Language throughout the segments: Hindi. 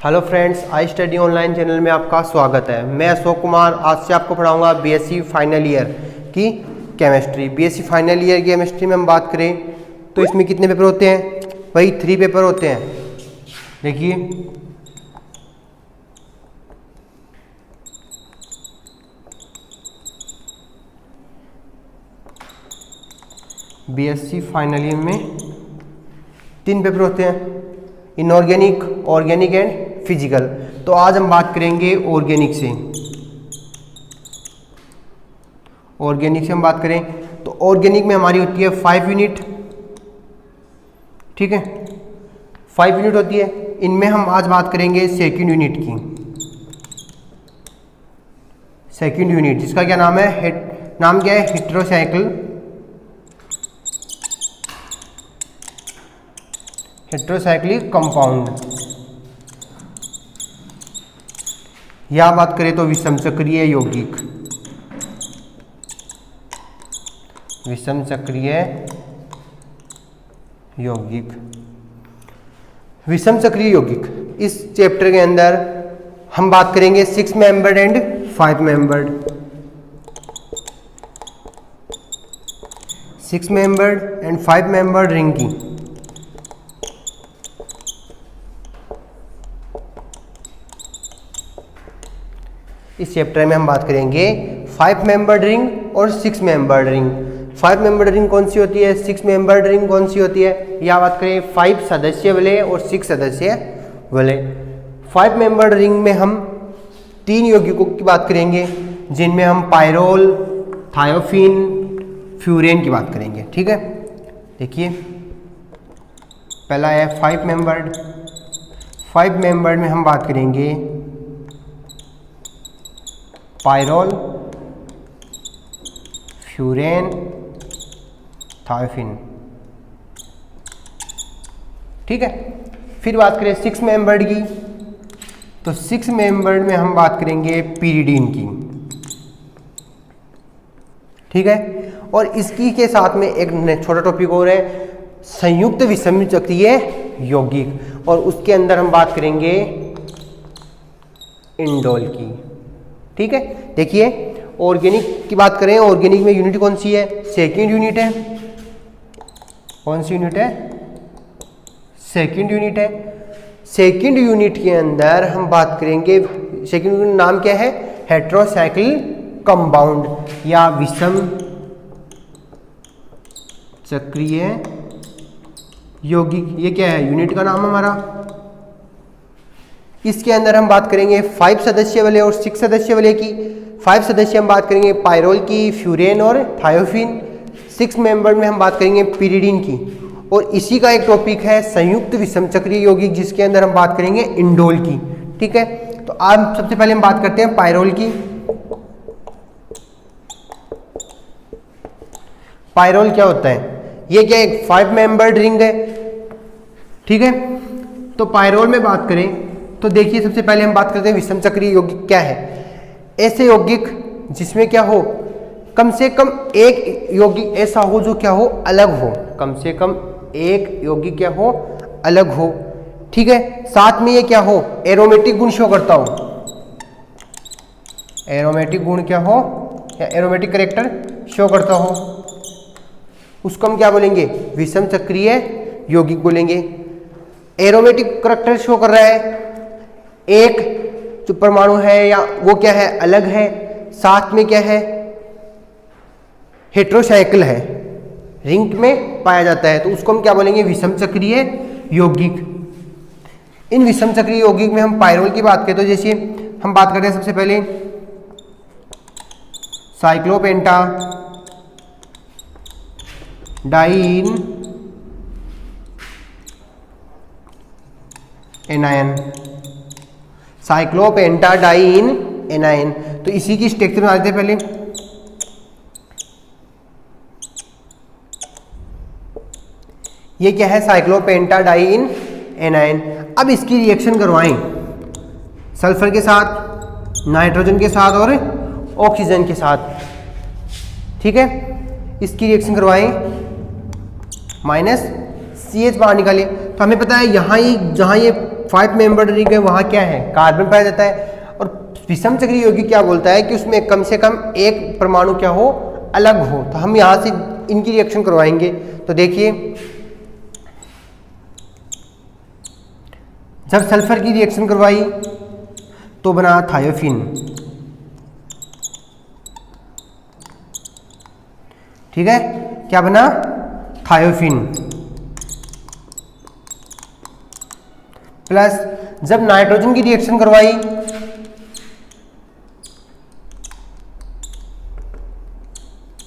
Hello friends, I study online channel में आपका स्वागत है। मैं अशोक कुमार आज से आपको पढ़ाऊंगा बीएससी फाइनल ईयर की केमिस्ट्री। बीएससी फाइनल ईयर की केमिस्ट्री में हम बात करें तो इसमें कितने पेपर होते हैं? वही 3 पेपर होते हैं। देखिए, बीएससी फाइनल ईयर में 3 पेपर होते हैं, इनऑर्गेनिक, ऑर्गेनिक एंड फिजिकल। तो आज हम बात करेंगे ऑर्गेनिक से। ऑर्गेनिक से हम बात करें तो ऑर्गेनिक में हमारी होती है 5 यूनिट। ठीक है, 5 यूनिट होती है। इनमें हम आज बात करेंगे सेकंड यूनिट की। सेकंड यूनिट जिसका क्या नाम है? नाम क्या है? Heterocyclic compound. या बात करें तो विषम चक्रीय यौगिक। विषम चक्रीय यौगिक, विषम चक्रीय यौगिक। इस चैप्टर के अंदर हम बात करेंगे 6 membered and 5 membered. 6 membered and 5 membered ring की। इस चैप्टर में हम बात करेंगे 5 मेंबर्ड रिंग और 6 मेंबर्ड रिंग। 5 मेंबर्ड रिंग कौन सी होती है? 6 मेंबर्ड रिंग कौन सी होती है? या बात करें 5 सदस्य वाले और 6 सदस्य वाले। 5 मेंबर्ड रिंग में हम 3 यौगिकों की बात करेंगे, जिनमें हम पायरोल, थायोफिन, फ्यूरेन की बात करेंगे। ठीक है, देखिए पहला है 5 मेंबर्ड। 5 मेंबर्ड में हम बात करेंगे पायरोल, फ्यूरेन, थायोफिन। ठीक है, फिर बात करें 6 मेंबर्ड की तो 6 मेंबर्ड में हम बात करेंगे पीरिडीन की। ठीक है, और इसकी के साथ में एक छोटा टॉपिक और है, संयुक्त विषम चक्रीय यौगिक, और उसके अंदर हम बात करेंगे इंडोल की। ठीक है, देखिए ऑर्गेनिक की बात करें, ऑर्गेनिक में यूनिट कौन सी है? सेकंड यूनिट है। कौन सी यूनिट है? सेकंड यूनिट है। सेकंड यूनिट के अंदर हम बात करेंगे, सेकंड यूनिट नाम क्या है? हेट्रोसाइक्लिक कंपाउंड या विषम चक्रीय यौगिक। ये क्या है? यूनिट का नाम हमारा। इसके अंदर हम बात करेंगे 5 सदस्य वाले और 6 सदस्य वाले की। 5 सदस्य हम बात करेंगे पायरोल की, फ्यूरेन और थायोफिन। 6 मेंबर में हम बात करेंगे पीरिडीन की। और इसी का एक टॉपिक है संयुक्त विषम चक्रीय यौगिक, जिसके अंदर हम बात करेंगे इंडोल की। ठीक है, तो आज सबसे पहले हम बात करते हैं पायरोल की। पायरोल क्या होता है? ये क्या एक 5 मेंबर्ड रिंग है। ठीक है, तो पायरोल में बात करें तो देखिए, सबसे पहले हम बात करते हैं विषम चक्रीय यौगिक क्या है। ऐसे यौगिक जिसमें क्या हो, कम से कम एक यौगिक ऐसा हो जो क्या हो, अलग हो। कम से कम एक यौगिक क्या हो, अलग हो। ठीक है, साथ में ये क्या हो, एरोमेटिक गुण शो करता हो। एरोमेटिक गुण क्या हो, या एरोमेटिक कैरेक्टर शो करता हो, उसको हम क्या बोलेंगे? विषम चक्रीय यौगिक बोलेंगे। एरोमेटिक कैरेक्टर शो कर रहा है, एक जो परमाणु है या वो क्या है, अलग है। साथ में क्या है, हेट्रोसाइकिल है, रिंग में पाया जाता है, तो उसको हम क्या बोलेंगे? विषम चक्रीय यौगिक। इन विषम चक्रीय यौगिक में हम पायरोल की बात करें तो जैसे हम बात करते हैं सबसे पहले cyclopentadiene anion. Cyclopentadiene anion, तो इसी की स्ट्रक्चर बना देते हैं पहले। ये क्या है? Cyclopentadiene anion. अब इसकी रिएक्शन करवाएं सल्फर के साथ, नाइट्रोजन के साथ और ऑक्सीजन के साथ। ठीक है, इसकी रिएक्शन करवाएं, माइनस CH बाहर निकालें। तो हमें पता है यहाँ ही जहाँ ये 5 मेंबर रिंग है वहाँ क्या है, कार्बन पाया जाता है। और विषम चक्रीय यौगिक क्या बोलता है कि उसमें कम से कम एक परमाणु क्या हो, अलग हो। तो हम यहाँ से इनकी रिएक्शन करवाएंगे। तो देखिए, जब सल्फर की रिएक्शन करवाई तो बना थायोफिन, ठीक है, क्या बना, थायोफिन। प्लस जब नाइट्रोजन की रिएक्शन करवाई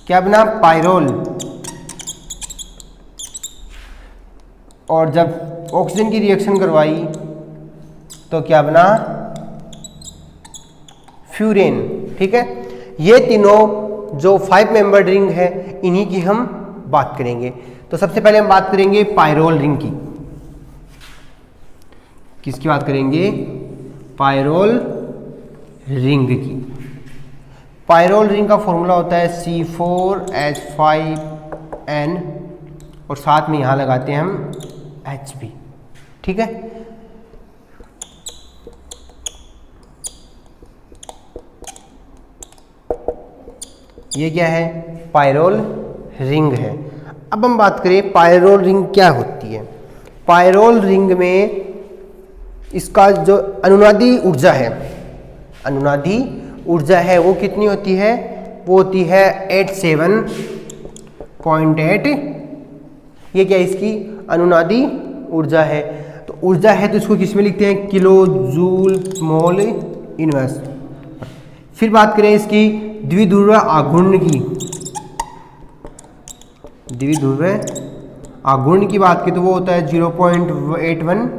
क्या बना, पायरोल। और जब ऑक्सीजन की रिएक्शन करवाई तो क्या बना, फ्यूरेन। ठीक है, ये तीनों जो 5 मेंबर रिंग है इन्हीं की हम बात करेंगे। तो सबसे पहले हम बात करेंगे पायरोल रिंग की। किसकी बात करेंगे, पायरोल रिंग की। पायरोल रिंग का फॉर्मूला होता है C4H5N और साथ में यहां लगाते हैं हम Hb। ठीक है, ये क्या है, पायरोल रिंग है। अब हम बात करें पायरोल रिंग क्या होती है। पायरोल रिंग में इसका जो अनुनादी ऊर्जा है, अनुनादी ऊर्जा है वो कितनी होती है, वो होती है 87.8। ये क्या इसकी अनुनादी ऊर्जा है। तो ऊर्जा है तो इसको किस में लिखते हैं, किलो जूल मोल इनवर्स। फिर बात करें इसकी द्विध्रुव आघूर्ण की, द्विध्रुव आघूर्ण की बात करें तो वो होता है 0.81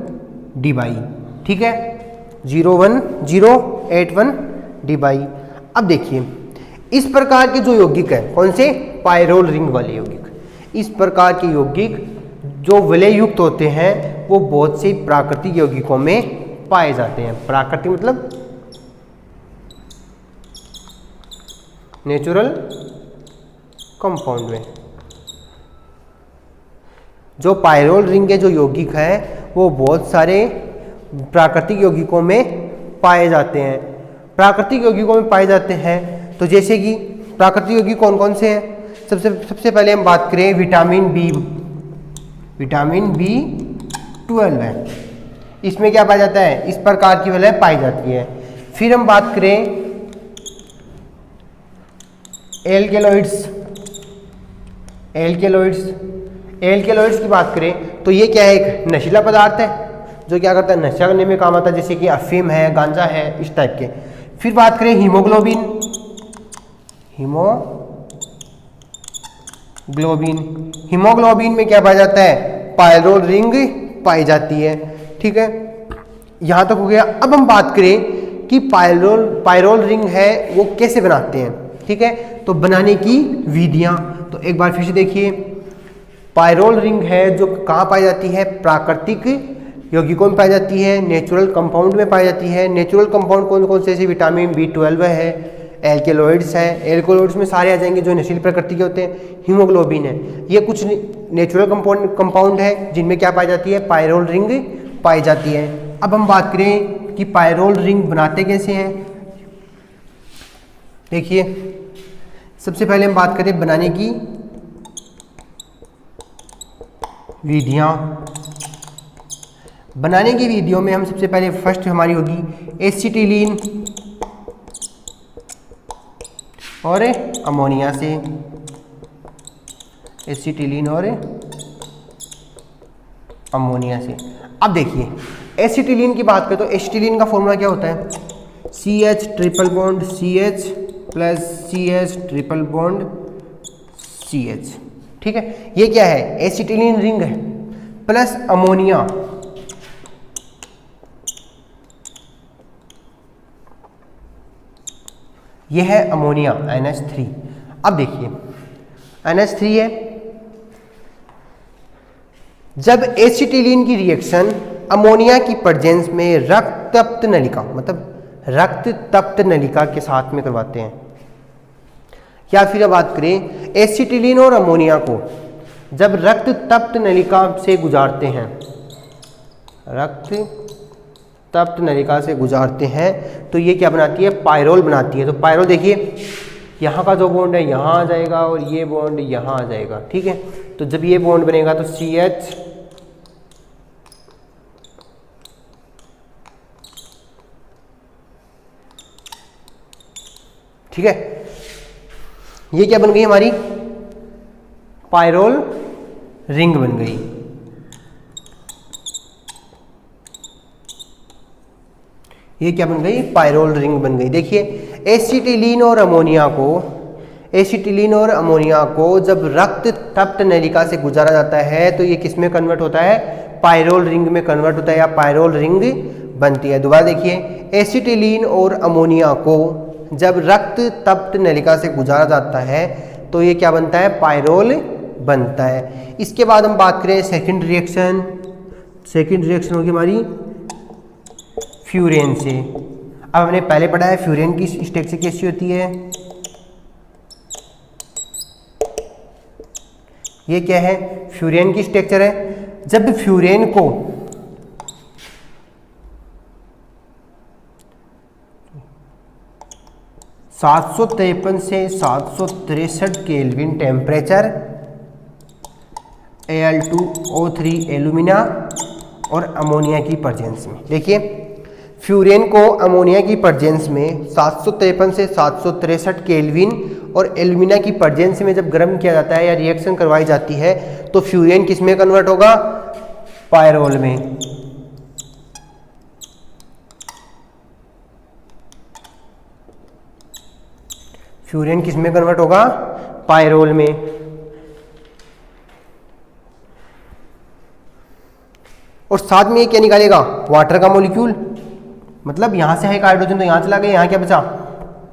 डी बाई। ठीक है, 0.81 डी बाई। अब देखिए, इस प्रकार के जो यौगिक है, कौन से, पायरोल रिंग वाले यौगिक, इस प्रकार के यौगिक जो विलय युक्त होते हैं वो बहुत से प्राकृतिक यौगिकों में पाए जाते हैं। प्राकृतिक मतलब नेचुरल कंपाउंड में। जो पायरोल रिंग के जो यौगिक है वो बहुत सारे प्राकृतिक यौगिकों में पाए जाते हैं। प्राकृतिक यौगिकों में पाए जाते हैं तो जैसे कि प्राकृतिक यौगिक कौन कौन से हैं, सबसे पहले हम बात करें विटामिन बी। विटामिन B12 है, इसमें क्या पाया जाता है, इस प्रकार की विलय पाई जाती है। फिर हम बात करें एल्केलॉइड्स। एल्केलॉइड्स की बात करें तो ये क्या है, एक नशीला पदार्थ है जो क्या करता है, नशा करने में काम आता है, जैसे कि अफीम है, गांजा है, इस टाइप के। फिर बात करें हीमोग्लोबिन। हीमोग्लोबिन में क्या पाया जाता है, पायरोल रिंग पाई जाती है। ठीक है, यहां तक हो गया। अब हम बात करें कि पायरोल रिंग है वो कैसे बनाते हैं। ठीक है, तो बनाने की विधियां तो एक बार फिर से देखिए। पायरोल रिंग है जो कहाँ पाई जाती है, प्राकृतिक यौगिकों में पाई जाती है, नेचुरल कंपाउंड में पाई जाती है। नेचुरल कंपाउंड कौन कौन से, जैसे विटामिन B12 है, एल्केलॉइड्स है। एल्केलॉइड्स में सारे आ जाएंगे जो नशीली प्रकृति के होते हैं। हीमोग्लोबिन है, ये कुछ नेचुरल कंपाउंड है जिनमें क्या पाई जाती है, पायरोल रिंग पाई जाती है। अब हम बात करें कि पायरोल रिंग बनाते कैसे हैं। देखिए, सबसे पहले हम बात करें बनाने की विधियां। बनाने की विधियों में हम सबसे पहले फर्स्ट हमारी होगी एसिटिलीन और अमोनिया से। एसिटिलीन और अमोनिया से। अब देखिए, एसिटिलीन की बात करें तो एसिटिलीन का फॉर्मूला क्या होता है, CH triple bond CH plus CH triple bond CH। ठीक है, ये क्या है, एसिटिलीन रिंग है। प्लस अमोनिया, ये है अमोनिया NH3। अब देखिए, NH3 है। जब एसिटिलीन की रिएक्शन अमोनिया की प्रेजेंस में रक्त तप्त नलिका, मतलब रक्त तप्त नलिका के साथ में करवाते हैं, या फिर अब बात करें एसिटिलीन और अमोनिया को जब रक्त तप्त नलिका से गुजारते हैं, रक्त तप्त नलिका से गुजारते हैं तो ये क्या बनाती है, पायरोल बनाती है। तो पायरोल देखिए यहाँ का जो बॉन्ड है यहाँ आ जाएगा और ये बॉन्ड यहाँ आ जाएगा, ठीक है। तो जब ये बॉन्ड बनेगा तो CH ठीक है, ये क्या बन गई हमारी, पायरोल रिंग बन गई। ये क्या बन गई, पायरोल रिंग बन गई। देखिए एसिटिलीन और अमोनिया को जब रक्त तप्त नलिका से गुजारा जाता है तो ये किस में कन्वर्ट होता है, पायरोल रिंग में कन्वर्ट होता है या पायरोल रिंग बनती है। दोबारा देखिए, एसिटिलीन और अमोनिया को जब रक्त तप्त नलिका से गुजारा जाता है तो ये क्या बनता है, पायरोल बनता है। इसके बाद हम बात करें सेकंड रिएक्शन होगी हमारी फ्यूरेन से। अब हमने पहले पढ़ा है फ्यूरेन की स्ट्रक्चर कैसी होती है, ये क्या है, फ्यूरेन की स्ट्रक्चर है। जब फ्यूरेन को (753 से 763 केल्विन टेम्परेचर, Al2O3 एल्यूमिना और अमोनिया की प्रेजेंस में, देखिए फ्यूरेन को अमोनिया की प्रेजेंस में 753 से 763 केल्विन और एल्यूमिना की प्रेजेंस में जब गर्म किया जाता है या रिएक्शन करवाई जाती है तो फ्यूरेन किस में कन्वर्ट होगा, पायरोल में। फ्यूरेन किस में कन्वर्ट होगा, पायरोल में। और साथ में ये क्या निकालेगा, वाटर का मॉलिक्यूल, मतलब यहां से है एक हाइड्रोजन तो यहां चला गया, यहां क्या बचा,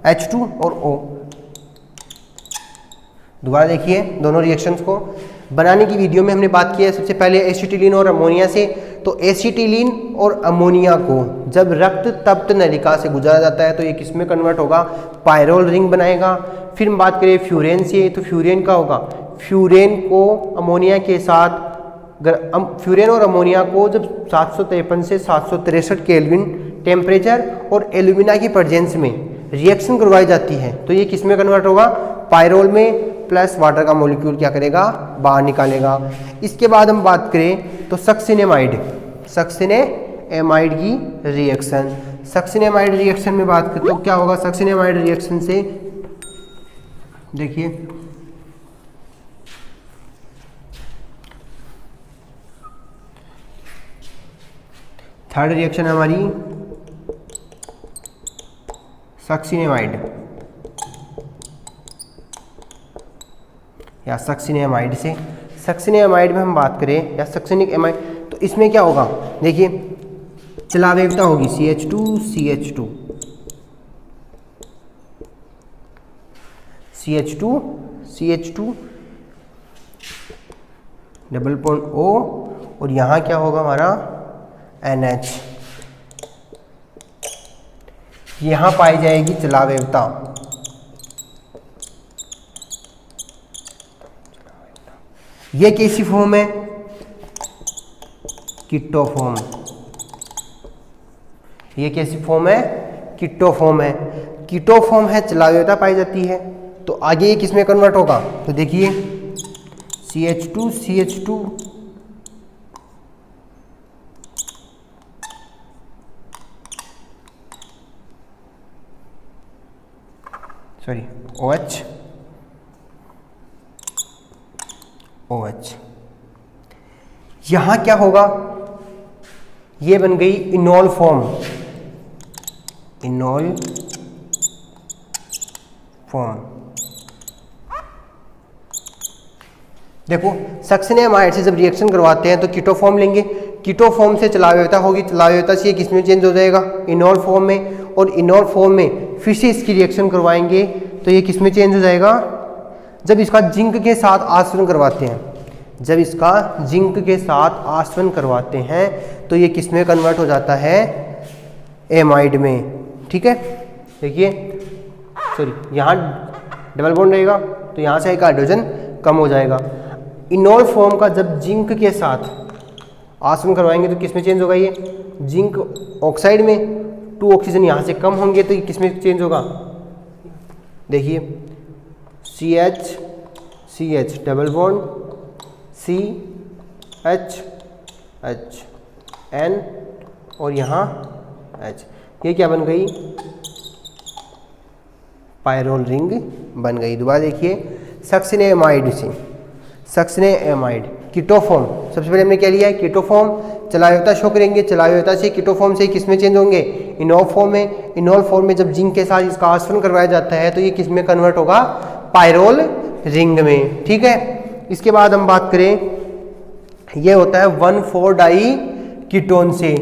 H2 और O। दोबारा देखिए दोनों रिएक्शंस को बनाने की वीडियो में हमने बात की है सबसे पहले एसिटिलीन और अमोनिया से। तो एसिटिलीन और अमोनिया को जब रक्त तप्त नलिका से गुजारा जाता है तो ये किस में कन्वर्ट होगा, पायरोल रिंग बनाएगा। फिर हम बात करें फ्यूरेन से, तो फ्यूरेन का होगा, फ्यूरेन को अमोनिया के साथ, फ्यूरेन और अमोनिया को जब 753 से 763 केल्विन टेम्परेचर और एल्यूमिना की प्रेजेंस में रिएक्शन करवाई जाती है तो ये किस में कन्वर्ट होगा, पायरोल में, प्लस वाटर का मॉलिक्यूल क्या करेगा, बाहर निकालेगा। इसके बाद हम बात करें तो सक्सिनेमाइड की रिएक्शन। सक्सिनेमाइड रिएक्शन में बात करें तो क्या होगा, सक्सिनेमाइड रिएक्शन से देखिए थर्ड रिएक्शन हमारी सक्सिनेमाइड या सक्सिनेमाइड से। सक्सिनेमाइड में हम बात करें या सक्सिनिक एमाइड तो इसमें क्या होगा, देखिए चलावेवता होगी CH2 डबल बॉन्ड O और यहाँ क्या होगा हमारा NH, यहाँ पाई जाएगी चलावेवता। ये कैसी फॉर्म है, कीटोफॉर्म। ये कैसी फॉर्म है, कीटोफॉर्म है। कीटोफॉर्म है, चलावेवता पाई जाती है। तो आगे ये किस में कन्वर्ट होगा, तो देखिए CH2 OH। यहां क्या होगा, ये बन गई इनोल फॉर्म। देखो सक्सिनेमाइड से जब रिएक्शन करवाते हैं तो कीटोफॉर्म लेंगे, कीटोफॉर्म से चलावेवता होगी, चलावेवता से ये किस में चेंज हो जाएगा, इनोल फॉर्म में। और इनोल फॉर्म में फिर से इसकी रिएक्शन करवाएंगे तो ये किस में चेंज हो जाएगा, जब इसका जिंक के साथ आसवन करवाते हैं, तो ये किस में कन्वर्ट हो जाता है, एमाइड में। ठीक है, देखिए सॉरी यहाँ डबल बॉन्ड रहेगा तो यहाँ से एक हाइड्रोजन कम हो जाएगा। इनोल फॉर्म का जब जिंक के साथ आसवन करवाएंगे तो किस में चेंज होगा, ये जिंक ऑक्साइड में, 2 ऑक्सीजन यहाँ से कम होंगे तो ये किस में चेंज होगा, देखिए CH double bond CH N और यहाँ H, ये क्या बन गई, पायरोल रिंग बन गई। दोबारा देखिए सक्सिनेमाइड से, सक्सिनेमाइड कीटोफॉर्म, सबसे पहले हमने क्या लिया है कीटोफॉर्म, चलायोता शो करेंगे, चलायोता से कीटोफॉर्म से किस में चेंज होंगे, इनॉल फॉर्म में। इनॉल फॉर्म में जब जिंक के साथ इसका आसवन करवाया जाता है तो ये किस में कन्वर्ट होगा, पायरोल रिंग में। ठीक है, इसके बाद हम बात करें, ये होता है 1,4-डाई कीटोन से,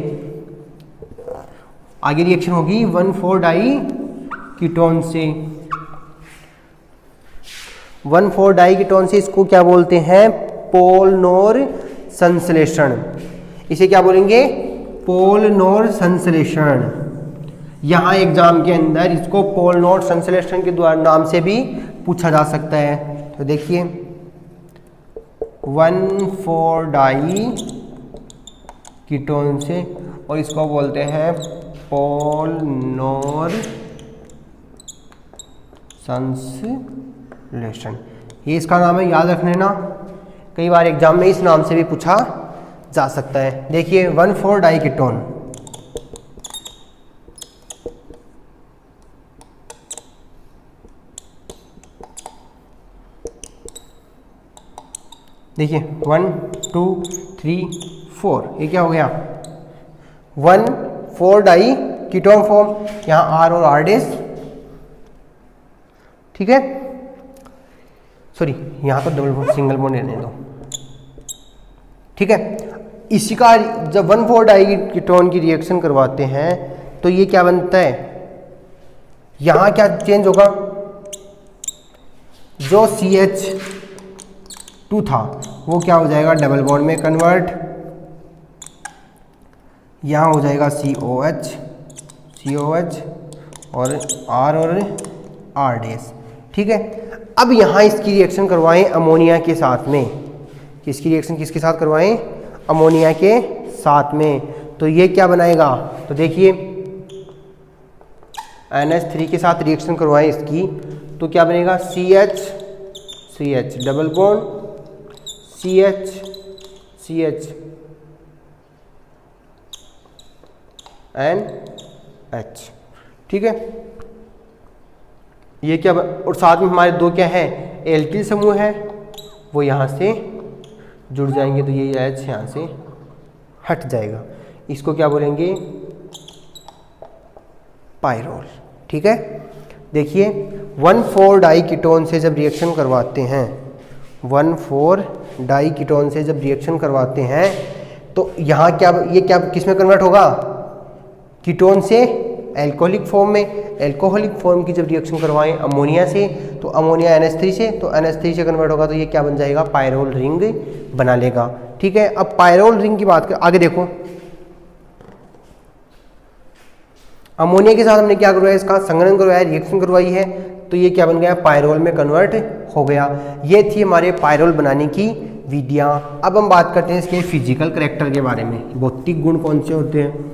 आगे रिएक्शन होगी 1,4-डाई कीटोन से। 1,4-डाई कीटोन से इसको क्या बोलते हैं, पोलनोर संश्लेषण, इसे क्या बोलेंगे, पोलनोर संश्लेषण। यहाँ एग्जाम के अंदर इसको पोलनोर संश्लेषण के द्वारा नाम से भी पूछा जा सकता है। तो देखिए 1,4-डाई कीटोन से, और इसको बोलते हैं पोलनोर संश्लेषण, ये इसका नाम है, याद रखने ना, कई बार एग्जाम में इस नाम से भी पूछा जा सकता है। देखिए 1,4-डाई कीटोन, देखिए 1 2 3 4, ये क्या हो गया, 1,4-डाई कीटोन फॉर्म, यहाँ R और R डैश, ठीक है, सॉरी यहाँ तो डबल बॉन्ड सिंगल बॉन्ड रहने दो। ठीक है, इसी का जब 1,4-डाई कीटोन की रिएक्शन करवाते हैं तो ये क्या बनता है, यहाँ क्या चेंज होगा, जो CH2 था वो क्या हो जाएगा, डबल बॉन्ड में कन्वर्ट, यहाँ हो जाएगा COH और R और R डैश। ठीक है, अब यहाँ इसकी रिएक्शन करवाएं अमोनिया के साथ में, इसकी रिएक्शन किसके साथ करवाएं, अमोनिया के साथ में, तो ये क्या बनाएगा, तो देखिए NH3 के साथ रिएक्शन करवाएं इसकी, तो क्या बनेगा, CH double bond CH NH। ठीक है, ये क्या और साथ में हमारे दो क्या है, एल्किल समूह है, वो यहाँ से जुड़ जाएंगे, तो ये H यहाँ से हट जाएगा, इसको क्या बोलेंगे, पायरोल। ठीक है, देखिए 1,4-डाई कीटोन से जब रिएक्शन करवाते हैं, 1,4-डाई कीटोन से जब रिएक्शन करवाते हैं तो यहाँ क्या, ये क्या किस में कन्वर्ट होगा, कीटोन से एल्कोहलिक फॉर्म में। एल्कोहलिक फॉर्म की जब रिएक्शन करवाएं अमोनिया से, तो अमोनिया NH3 से, तो NH3 से कन्वर्ट होगा, तो ये क्या बन जाएगा, पायरोल रिंग बना लेगा। ठीक है, अब पायरोल रिंग की बात कर, आगे देखो अमोनिया के साथ हमने क्या करवाया, इसका संघनन करवाया, रिएक्शन करवाई है, तो ये क्या बन गया, पायरोल में कन्वर्ट हो गया। ये थी हमारे पायरोल बनाने की विधियाँ। अब हम बात करते हैं इसके फिजिकल करैक्टर के बारे में, भौतिक गुण कौन से होते हैं।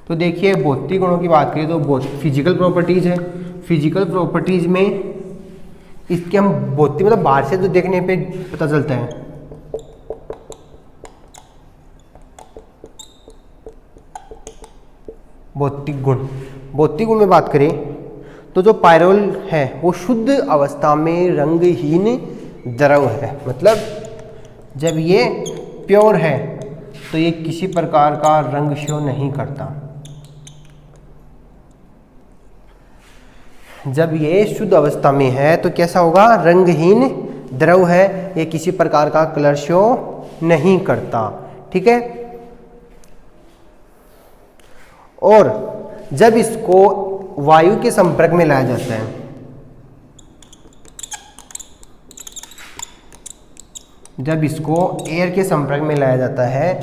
तो देखिए भौतिक गुणों की बात करें तो फिजिकल प्रॉपर्टीज है, फिजिकल प्रॉपर्टीज में इसके हम भौतिक मतलब बाहर से तो देखने पे पता चलता है, भौतिक गुण। भौतिक गुण में बात करें तो जो पायरोल है वो शुद्ध अवस्था में रंगहीन द्रव है, मतलब जब ये प्योर है तो ये किसी प्रकार का रंग शो नहीं करता। जब ये शुद्ध अवस्था में है तो कैसा होगा, रंगहीन द्रव है, ये किसी प्रकार का कलर शो नहीं करता। ठीक है, और जब इसको वायु के संपर्क में लाया जाता है, जब इसको एयर के संपर्क में लाया जाता है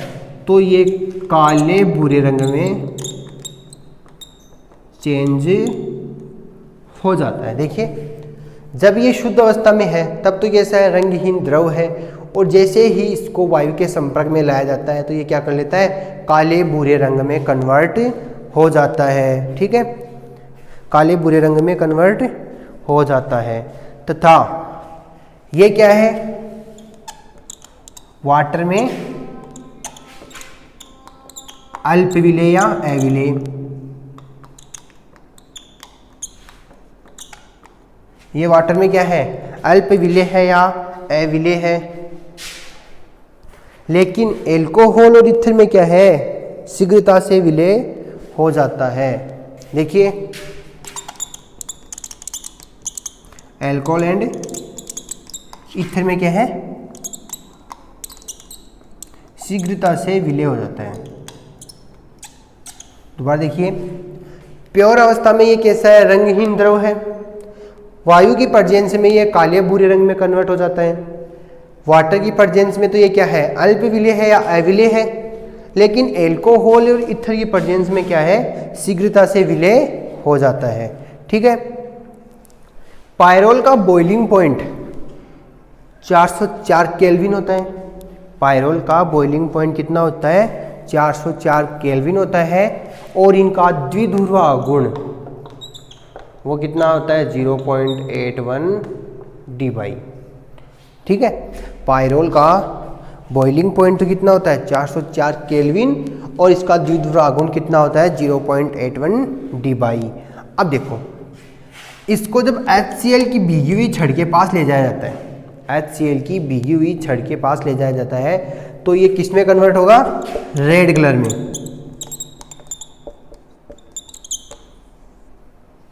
तो ये काले भूरे रंग में चेंज हो जाता है। देखिए जब ये शुद्ध अवस्था में है तब तो कैसा है, रंगहीन द्रव है, और जैसे ही इसको वायु के संपर्क में लाया जाता है तो ये क्या कर लेता है, काले भूरे रंग में कन्वर्ट हो जाता है। ठीक है, काले भूरे रंग में कन्वर्ट हो जाता है। तथा ये क्या है, वाटर में अल्प विलेय या अविलेय, ये वाटर में क्या है, अल्प विलेय है या अविलेय है। लेकिन एल्कोहल और ईथर में क्या है, शीघ्रता से विलेय हो जाता है। देखिए एल्कोहल एंड ईथर में क्या है, शीघ्रता से विलेय हो जाता है। दोबारा देखिए, प्योर अवस्था में ये कैसा है, रंगहीन द्रव है। वायु की पर्जेंस में ये काले भूरे रंग में कन्वर्ट हो जाता है। वाटर की पर्जेंस में तो ये क्या है, अल्प विलेय है या अविलेय है। लेकिन एल्कोहल और ईथर की पर्जेंस में क्या है, शीघ्रता से विलेय हो जाता है। ठीक है, पायरोल का बॉइलिंग पॉइंट 404 केल्विन होता है। पायरोल का बॉइलिंग पॉइंट कितना होता है, 404 केल्विन होता है। और इनका द्विध्रुवा गुण वो कितना होता है, 0.81 डी/। ठीक है, पायरोल का बॉइलिंग पॉइंट तो कितना होता है, 404 केल्विन, और इसका द्विध्रुवा गुण कितना होता है, 0.81 डी/। अब देखो, इसको जब HCl की भीगी हुई छड़ के पास ले जाया जाता है, HCl की भीगी हुई छड़ के पास ले जाया जाता है, तो ये किस में कन्वर्ट होगा, रेड कलर में।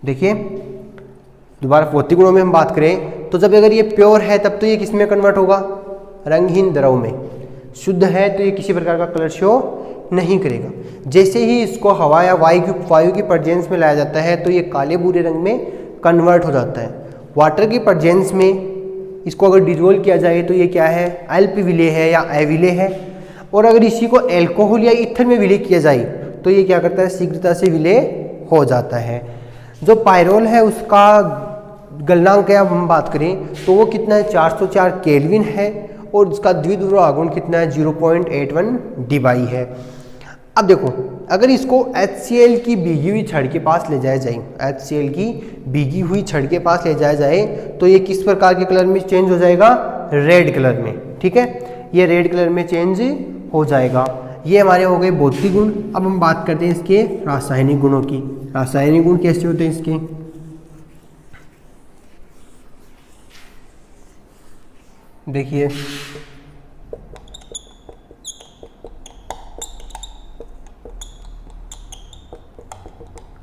देखिए दोबारा भौतिक गुणों में हम बात करें तो जब अगर ये प्योर है तब तो ये किस में कन्वर्ट होगा, रंगहीन द्रव में। शुद्ध है तो ये किसी प्रकार का कलर शो नहीं करेगा। जैसे ही इसको हवा या वायु की पर्जेंस में लाया जाता है तो ये काले भूरे रंग में कन्वर्ट हो जाता है। वाटर की पर्जेंस में इसको अगर डिजोल्व किया जाए तो ये क्या है, अल्प विलेय है या अविलेय है। और अगर इसी को एल्कोहल या ईथर में विलेय किया जाए तो ये क्या करता है, शीघ्रता से विलेय हो जाता है। जो पायरोल है उसका गलनांक है, अब हम बात करें तो वो कितना है, 404 केल्विन है, और उसका द्विध्रुवा गुण कितना है, 0.81 डी/। है। अब देखो, अगर इसको HCl की भीगी हुई छड़ के पास ले जाया जाए, HCl की भीगी हुई छड़ के पास ले जाया जाए तो ये किस प्रकार के कलर में चेंज हो जाएगा, रेड कलर में। ठीक है, ये रेड कलर में चेंज हो जाएगा। ये हमारे हो गए भौतिक गुण। अब हम बात करते हैं इसके रासायनिक गुणों की। रासायनिक गुण कैसे होते हैं इसके, देखिए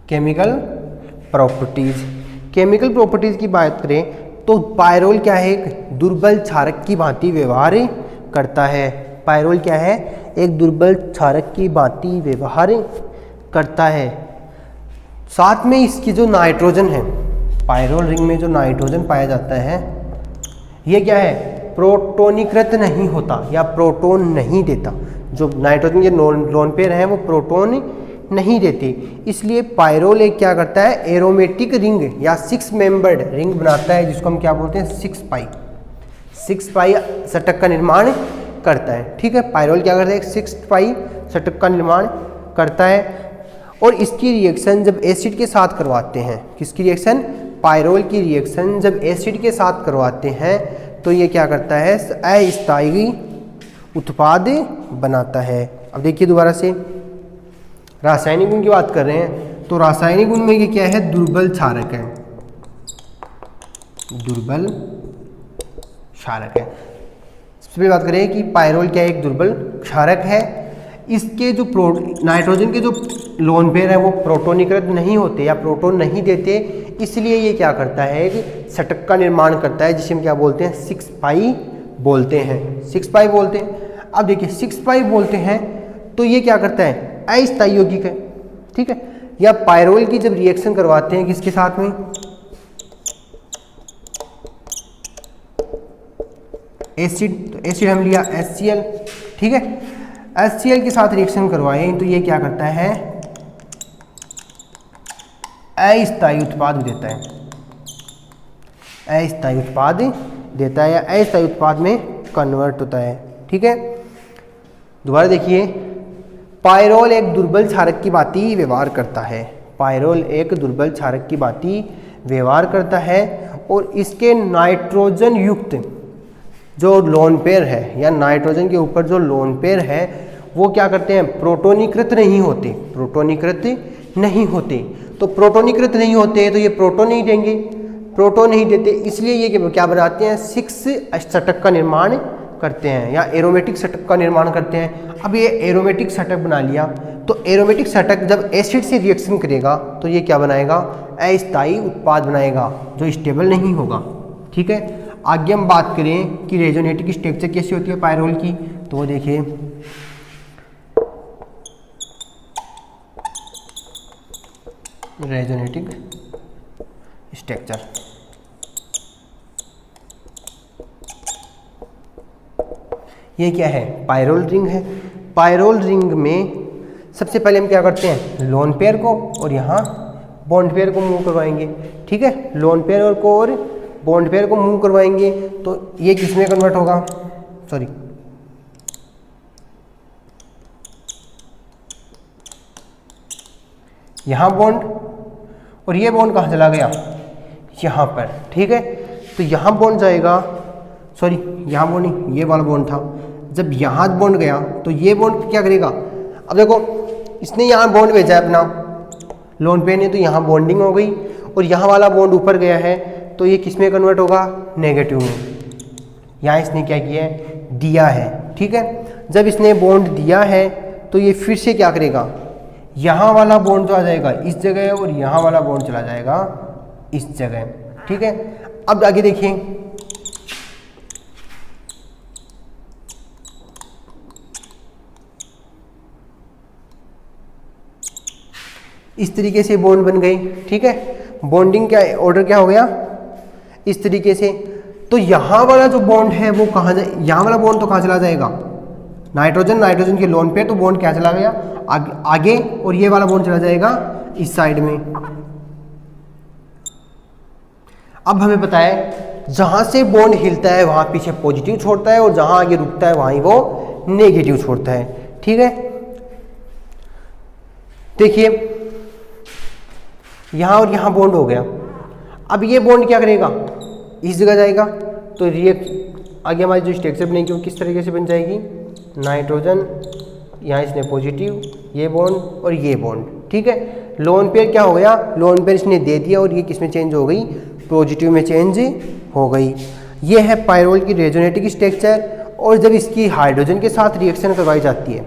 केमिकल प्रॉपर्टीज। केमिकल प्रॉपर्टीज की बात करें तो पायरोल क्या है, एक दुर्बल क्षारक की भांति व्यवहार करता है। पायरोल क्या है, एक दुर्बल क्षारक की भांति व्यवहार करता है। साथ में इसकी जो नाइट्रोजन है, पायरोल रिंग में जो नाइट्रोजन पाया जाता है ये क्या है, प्रोटोनीकृत नहीं होता या प्रोटोन नहीं देता। जो नाइट्रोजन के लोन पेयर हैं वो प्रोटोन नहीं देते, इसलिए पायरोल एक क्या करता है, एरोमेटिक रिंग या 6 मेंबर्ड रिंग बनाता है, जिसको हम क्या बोलते हैं, 6 पाई षटक का निर्माण करता है। ठीक है, पायरोल क्या करता है, 6 पाई षटक का निर्माण करता है। और इसकी रिएक्शन जब एसिड के साथ करवाते हैं, किसकी रिएक्शन, पायरोल की रिएक्शन जब एसिड के साथ करवाते हैं तो ये क्या करता है, अस्थायी उत्पाद बनाता है। अब देखिए दोबारा से रासायनिक गुण की बात कर रहे हैं तो रासायनिक गुण में ये क्या है, दुर्बल क्षारक है, दुर्बल क्षारक है। सबसे पहले बात करें कि पायरोल क्या है, एक दुर्बल क्षारक है। इसके जो नाइट्रोजन के जो लोन पेयर है वो प्रोटोनीकृत नहीं होते या प्रोटोन नहीं देते, इसलिए ये क्या करता है, एक षटक का निर्माण करता है, जिसे हम क्या बोलते हैं, 6 पाई बोलते हैं, 6 पाई बोलते हैं। अब देखिए 6 पाई बोलते हैं तो ये क्या करता है, अस्थायी यौगिक है। ठीक है, या पायरोल की जब रिएक्शन करवाते हैं किसके साथ में, एसिड, तो एसिड हम लिया HCl। ठीक है, HCl के साथ रिएक्शन करवाएं तो ये क्या करता है, अस्थायी उत्पाद देता है, अस्थायी उत्पाद देता है या अस्थायी उत्पाद में कन्वर्ट होता है। ठीक है, दोबारा देखिए, पायरोल एक दुर्बल क्षारक की भांति व्यवहार करता है। पायरोल एक दुर्बल क्षारक की भांति व्यवहार करता है और इसके नाइट्रोजन युक्त जो लोन पेयर है या नाइट्रोजन के ऊपर जो लोन पेयर है वो क्या करते हैं, प्रोटोनीकृत नहीं होते। प्रोटोनीकृत नहीं होते, तो प्रोटोनीकृत नहीं होते तो ये प्रोटोन नहीं देंगे, प्रोटोन नहीं देते, इसलिए ये क्या बनाते हैं, 6 षटक का निर्माण करते हैं या एरोमेटिक षटक का निर्माण करते हैं। अब ये एरोमेटिक षटक बना लिया, तो एरोमेटिक षटक जब एसिड से रिएक्शन करेगा तो ये क्या बनाएगा, अस्थायी उत्पाद बनाएगा जो स्टेबल नहीं होगा। ठीक है, आगे हम बात करें कि रेजोनेटिक स्ट्रक्चर कैसी होती है पायरोल की, तो वो देखिए, रेजोनेटिक स्ट्रक्चर ये क्या है, पायरोल रिंग है। पायरोल रिंग में सबसे पहले हम क्या करते हैं, लोन पेयर को और यहाँ बॉन्ड पेयर को मूव करवाएंगे। ठीक है, लोन पेयर को और बॉन्ड पेयर को मूव करवाएंगे, तो ये किस में कन्वर्ट होगा, सॉरी यहाँ बॉन्ड, और ये बॉन्ड कहाँ चला गया, यहाँ पर। ठीक है, तो यहाँ बॉन्ड जाएगा, सॉरी यहाँ बॉन्ड नहीं, ये वाला बॉन्ड था, जब यहाँ बॉन्ड गया तो ये बॉन्ड क्या करेगा, अब देखो इसने यहाँ बॉन्ड भेजा है अपना लोन पेयर ने, तो यहाँ बॉन्डिंग हो गई, और यहाँ वाला बॉन्ड ऊपर गया है तो ये किस में कन्वर्ट होगा, नेगेटिव में। यहाँ इसने क्या किया है, दिया है। ठीक है, जब इसने बॉन्ड दिया है तो ये फिर से क्या करेगा, यहाँ वाला बॉन्ड जो आ जाएगा इस जगह और यहाँ वाला बॉन्ड चला जाएगा इस जगह। ठीक है, अब आगे देखिए, इस तरीके से बॉन्ड बन गई। ठीक है, बॉन्डिंग क्या ऑर्डर क्या हो गया, इस तरीके से। तो यहाँ वाला जो बॉन्ड है वो कहाँ जाए, यहाँ वाला बॉन्ड तो कहाँ चला जाएगा, नाइट्रोजन, नाइट्रोजन के लोन पे, तो बॉन्ड क्या चला गया आगे, और ये वाला बॉन्ड चला जाएगा इस साइड में। अब हमें पता है जहां से बॉन्ड हिलता है वहां पीछे पॉजिटिव छोड़ता है और जहां आगे रुकता है वहीं वो नेगेटिव छोड़ता है। ठीक है, देखिए यहां और यहां बॉन्ड हो गया, अब ये बॉन्ड क्या करेगा, इस जगह जाएगा, तो रिएक्ट आगे हमारी जो स्ट्रक्चर बनेगी वो किस तरीके से बन जाएगी, नाइट्रोजन, यहाँ इसने पॉजिटिव, ये बॉन्ड और ये बॉन्ड। ठीक है, लोन पेयर क्या हो गया, लोन पेयर इसने दे दिया और ये किस में चेंज हो गई, पॉजिटिव में चेंज हो गई। ये है पायरोल की रेजोनेटिक स्ट्रक्चर। और जब इसकी हाइड्रोजन के साथ रिएक्शन करवाई जाती है,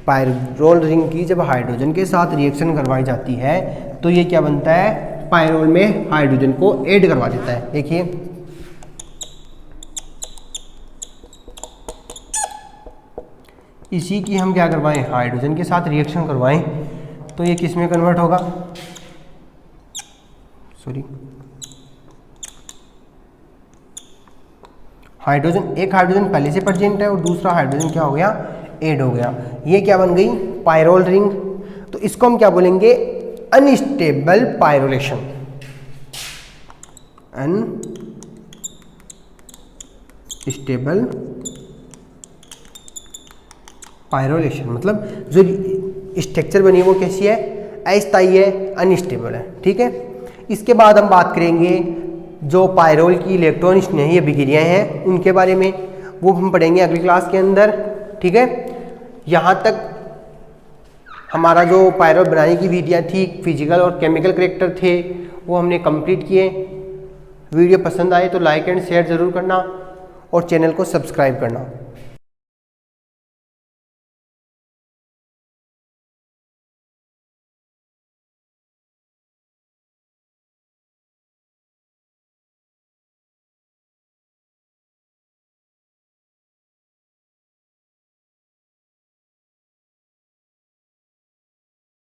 पायरोल रिंग की जब हाइड्रोजन के साथ रिएक्शन करवाई जाती है तो ये क्या बनता है, पायरोल में हाइड्रोजन को ऐड करवा देता है। देखिए इसी की हम क्या करवाएं, हाइड्रोजन के साथ रिएक्शन करवाएं, तो ये किस में कन्वर्ट होगा, सॉरी हाइड्रोजन, एक हाइड्रोजन पहले से प्रेजेंट है और दूसरा हाइड्रोजन क्या हो गया, ऐड हो गया। ये क्या बन गई, पायरोल रिंग। तो इसको हम क्या बोलेंगे, अनस्टेबल पायरोलेशन। अनस्टेबल पायरोलेशन मतलब जो स्ट्रक्चर बनी है वो कैसी है, अस्थायी है, अनस्टेबल है। ठीक है, इसके बाद हम बात करेंगे जो पायरोल की इलेक्ट्रॉन स्नेही अभिक्रियाएं हैं उनके बारे में, वो हम पढ़ेंगे अगली क्लास के अंदर। ठीक है, यहाँ तक हमारा जो पायरोल बनाने की विधियाँ थी, फिजिकल और केमिकल करैक्टर थे, वो हमने कंप्लीट किए। वीडियो पसंद आए तो लाइक एंड शेयर ज़रूर करना और चैनल को सब्सक्राइब करना।